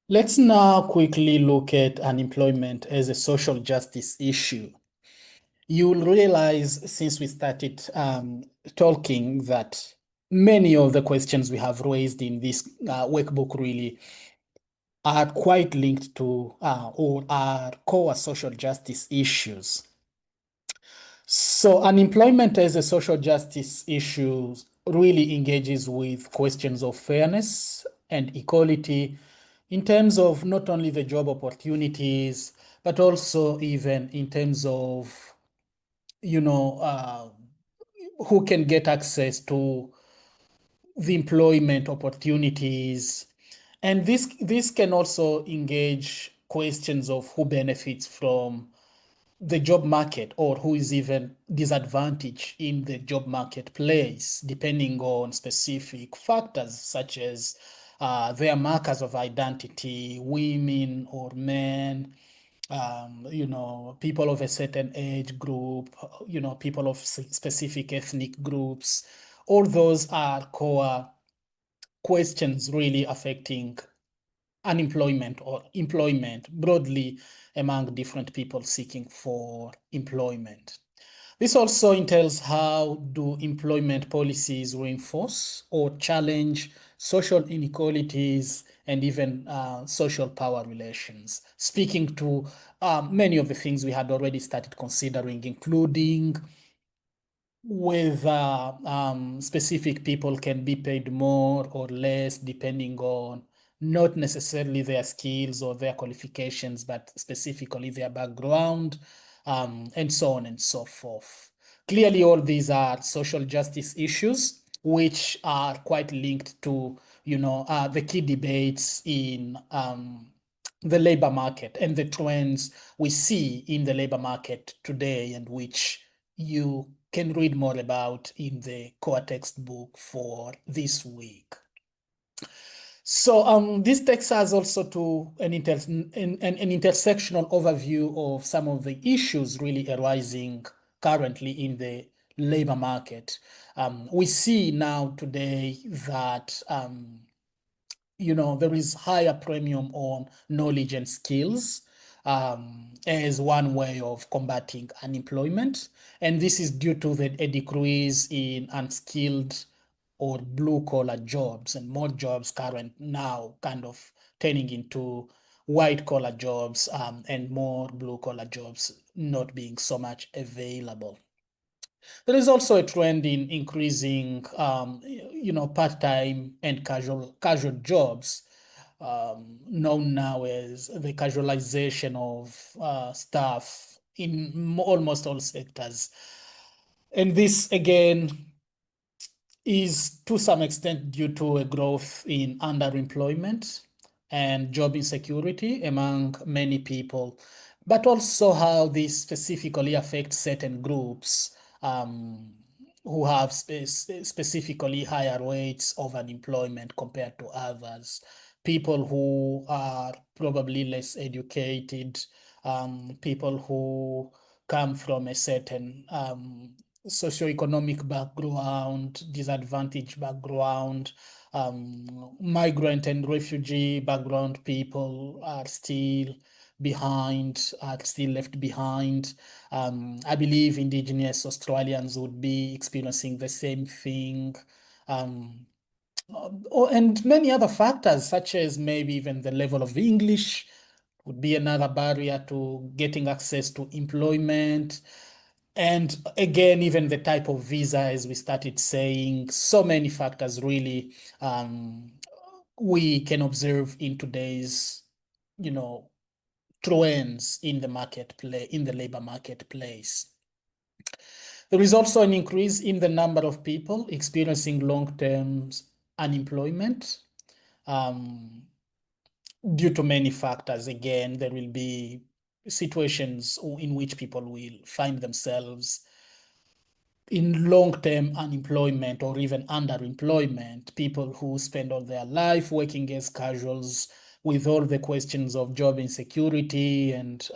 Let's now quickly look at unemployment as a social justice issue. You'll realize since we started talking that many of the questions we have raised in this workbook really are quite linked to or are core social justice issues. So unemployment as a social justice issue really engages with questions of fairness and equality in terms of not only the job opportunities, but also even in terms of, you know, who can get access to the employment opportunities. And this can also engage questions of who benefits from the job market or who is even disadvantaged in the job marketplace, depending on specific factors such as their markers of identity, women or men, people of a certain age group, people of specific ethnic groups. All those are core questions really affecting unemployment or employment broadly among different people seeking for employment. This also entails how do employment policies reinforce or challenge social inequalities and even social power relations, speaking to many of the things we had already started considering, including whether specific people can be paid more or less depending on not necessarily their skills or their qualifications, but specifically their background, and so on and so forth. Clearly, all these are social justice issues, which are quite linked to, the key debates in the labor market and the trends we see in the labor market today, and which you can read more about in the core textbook for this week. So this takes us also to an intersectional overview of some of the issues really arising currently in the labor market. We see now today that there is higher premium on knowledge and skills as one way of combating unemployment. And this is due to a decrease in unskilled or blue collar jobs, and more jobs current now kind of turning into white collar jobs, and more blue collar jobs not being so much available. There is also a trend in increasing, part-time and casual jobs, known now as the casualization of staff in almost all sectors. And this again is to some extent due to a growth in underemployment and job insecurity among many people, but also how this specifically affects certain groups who have specifically higher rates of unemployment compared to others. People who are probably less educated, people who come from a certain socioeconomic background, disadvantaged background, migrant and refugee background people are still left behind. I believe Indigenous Australians would be experiencing the same thing. Um, and many other factors, such as maybe even the level of English, would be another barrier to getting access to employment. And again, even the type of visa, as we started saying, so many factors really we can observe in today's, trends in the marketplace, in the labor marketplace. There is also an increase in the number of people experiencing long-term unemployment. Due to many factors. Again, there will be situations in which people will find themselves in long-term unemployment or even underemployment, people who spend all their life working as casuals with all the questions of job insecurity and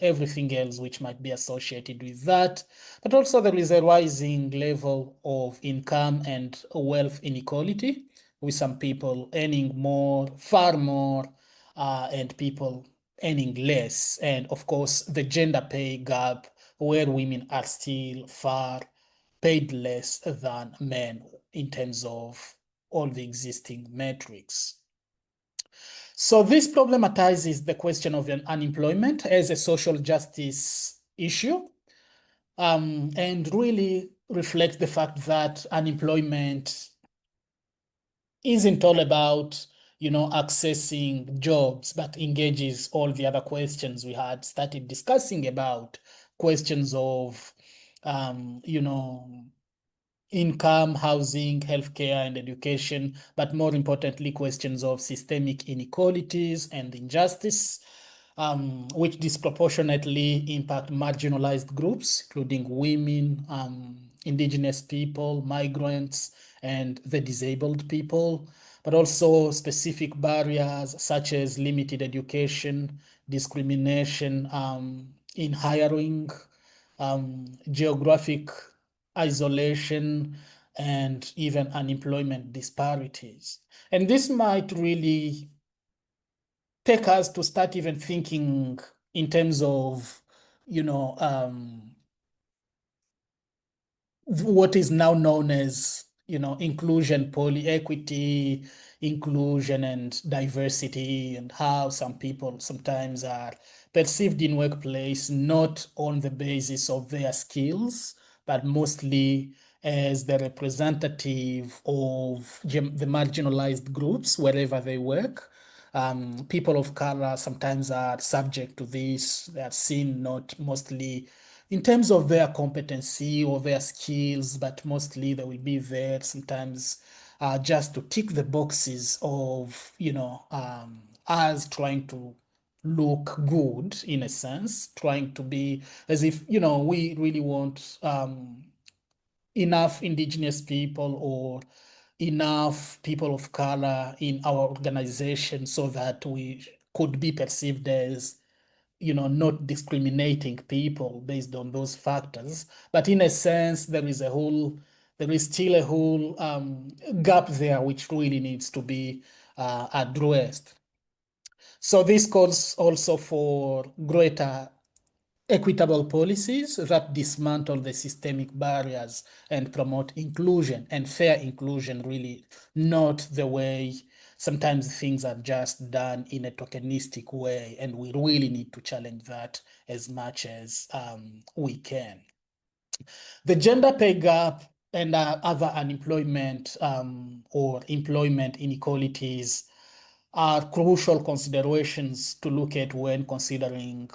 everything else which might be associated with that. But also there is a rising level of income and wealth inequality, with some people earning more, far more, and people earning less. And of course, the gender pay gap, where women are still far paid less than men in terms of all the existing metrics. So this problematizes the question of unemployment as a social justice issue, and really reflects the fact that unemployment isn't all about, accessing jobs, but engages all the other questions we had started discussing about, questions of, income, housing, healthcare, and education, but more importantly, questions of systemic inequalities and injustice, which disproportionately impact marginalized groups, including women, indigenous people, migrants, and the disabled people, but also specific barriers such as limited education, discrimination in hiring, geographic isolation, and even unemployment disparities. And this might really take us to start even thinking in terms of, you know, what is now known as, inclusion, equity, inclusion and diversity, and how some people sometimes are perceived in workplace not on the basis of their skills, but mostly as the representative of the marginalized groups wherever they work. People of color sometimes are subject to this. They are seen not mostly in terms of their competency or their skills, but mostly they will be there sometimes just to tick the boxes of, us trying to look good in a sense, trying to be as if, we really want enough indigenous people or enough people of color in our organization so that we could be perceived as, not discriminating people based on those factors. But in a sense, there is still a whole gap there which really needs to be addressed. So this calls also for greater equitable policies that dismantle the systemic barriers and promote inclusion and fair inclusion, really, not the way sometimes things are just done in a tokenistic way. And we really need to challenge that as much as we can. The gender pay gap and other unemployment or employment inequalities are crucial considerations to look at when considering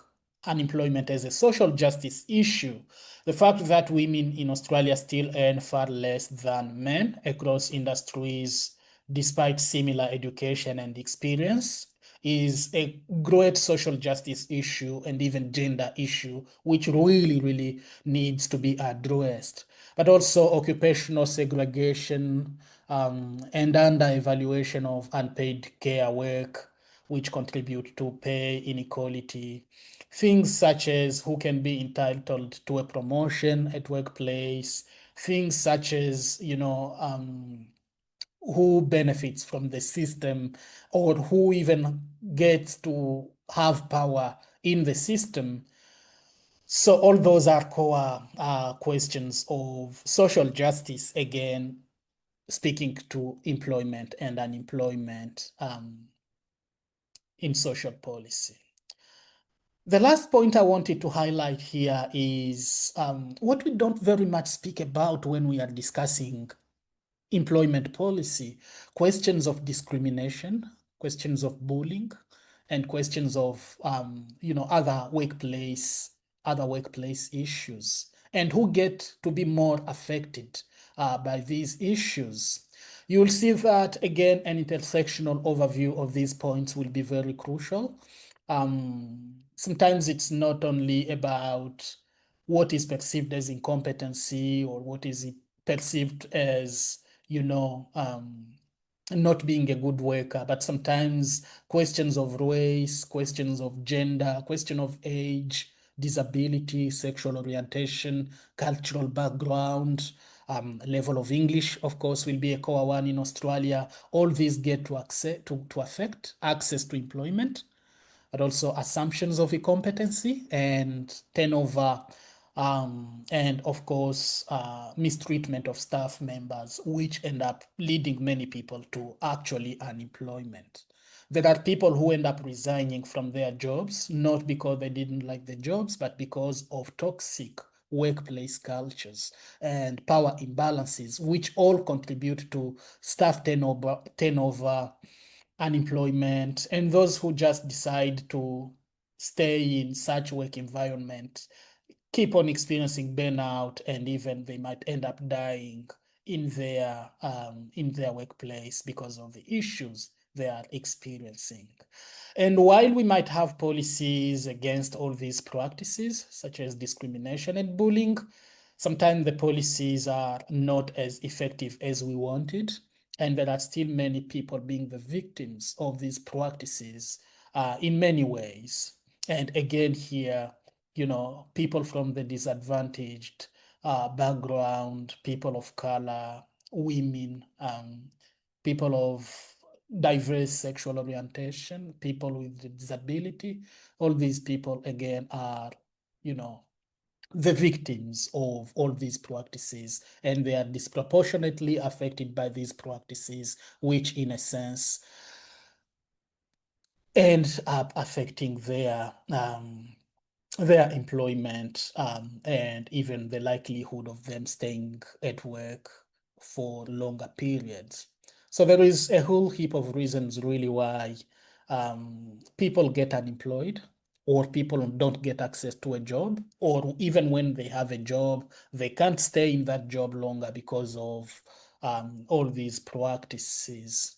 unemployment as a social justice issue. The fact that women in Australia still earn far less than men across industries, despite similar education and experience, is a great social justice issue and even gender issue, which really needs to be addressed. But also occupational segregation and under-evaluation of unpaid care work, which contribute to pay inequality. Things such as who can be entitled to a promotion at workplace, things such as, who benefits from the system or who even gets to have power in the system. So all those are core questions of social justice, again, speaking to employment and unemployment in social policy. The last point I wanted to highlight here is what we don't very much speak about when we are discussing employment policy: questions of discrimination, questions of bullying, and questions of other workplace issues, and who get to be more affected by these issues. You'll see that, again, an intersectional overview of these points will be very crucial. Sometimes it's not only about what is perceived as incompetency or what is perceived as, not being a good worker, but sometimes questions of race, questions of gender, question of age, disability, sexual orientation, cultural background, Level of English, of course, will be a core one in Australia. All these get to affect access to employment, but also assumptions of incompetency and turnover, and of course, mistreatment of staff members, which end up leading many people to actually unemployment. There are people who end up resigning from their jobs, not because they didn't like the jobs, but because of toxic workplace cultures and power imbalances, which all contribute to staff turnover, unemployment, and those who just decide to stay in such work environment keep on experiencing burnout, and even they might end up dying in their workplace because of the issues they are experiencing. And while we might have policies against all these practices, such as discrimination and bullying, sometimes the policies are not as effective as we wanted, and there are still many people being the victims of these practices in many ways. And again, here, people from the disadvantaged background, people of color, women, people of diverse sexual orientation, people with disability, all these people, again, are, you know, the victims of all these practices, and they are disproportionately affected by these practices, which in a sense end up affecting their employment, and even the likelihood of them staying at work for longer periods. So there is a whole heap of reasons really why people get unemployed, or people don't get access to a job, or even when they have a job, they can't stay in that job longer because of all these practices.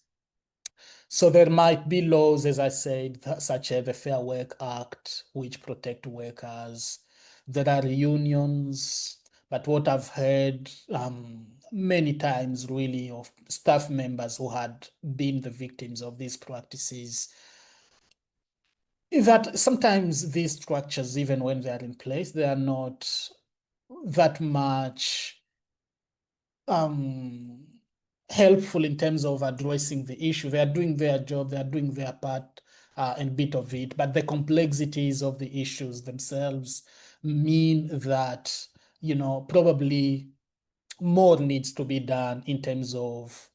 So there might be laws, as I said, such as the Fair Work Act, which protect workers. There are unions, but what I've heard many times really of staff members who had been the victims of these practices is that sometimes these structures, even when they are in place, they are not that much um, helpful in terms of addressing the issue. They are doing their job, they are doing their part and bit of it, but the complexities of the issues themselves mean that, probably more needs to be done in terms of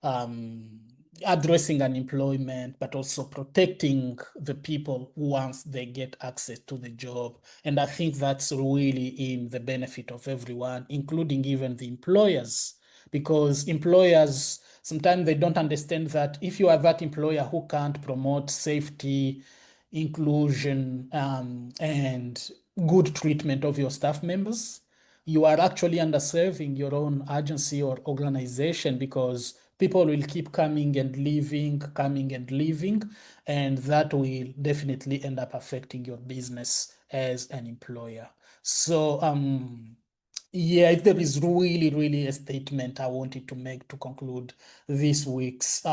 um, addressing unemployment, but also protecting the people once they get access to the job. And I think that's really in the benefit of everyone, including even the employers, because employers sometimes they don't understand that if you are that employer who can't promote safety, inclusion, and good treatment of your staff members, you are actually underserving your own agency or organization, because people will keep coming and leaving, and that will definitely end up affecting your business as an employer. So, yeah, if there is really, really a statement I wanted to make to conclude this week's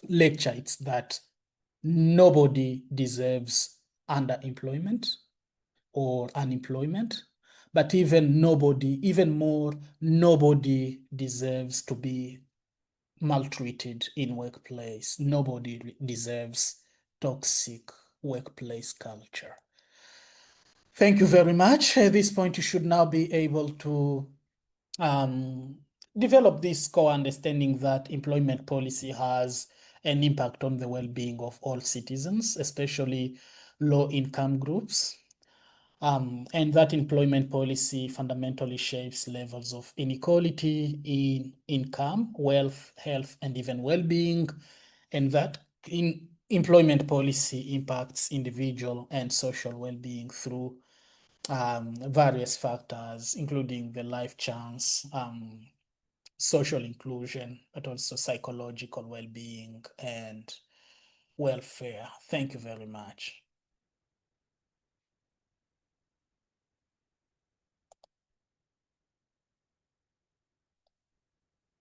lecture, it's that nobody deserves underemployment or unemployment, but even more, nobody deserves to be maltreated in workplace. Nobody deserves toxic workplace culture. Thank you very much. At this point, you should now be able to um, develop this core understanding that employment policy has an impact on the well-being of all citizens, especially low-income groups. And that employment policy fundamentally shapes levels of inequality in income, wealth, health, and even well-being, and that employment policy impacts individual and social well-being through various factors, including the life chance, social inclusion, but also psychological well-being and welfare. Thank you very much.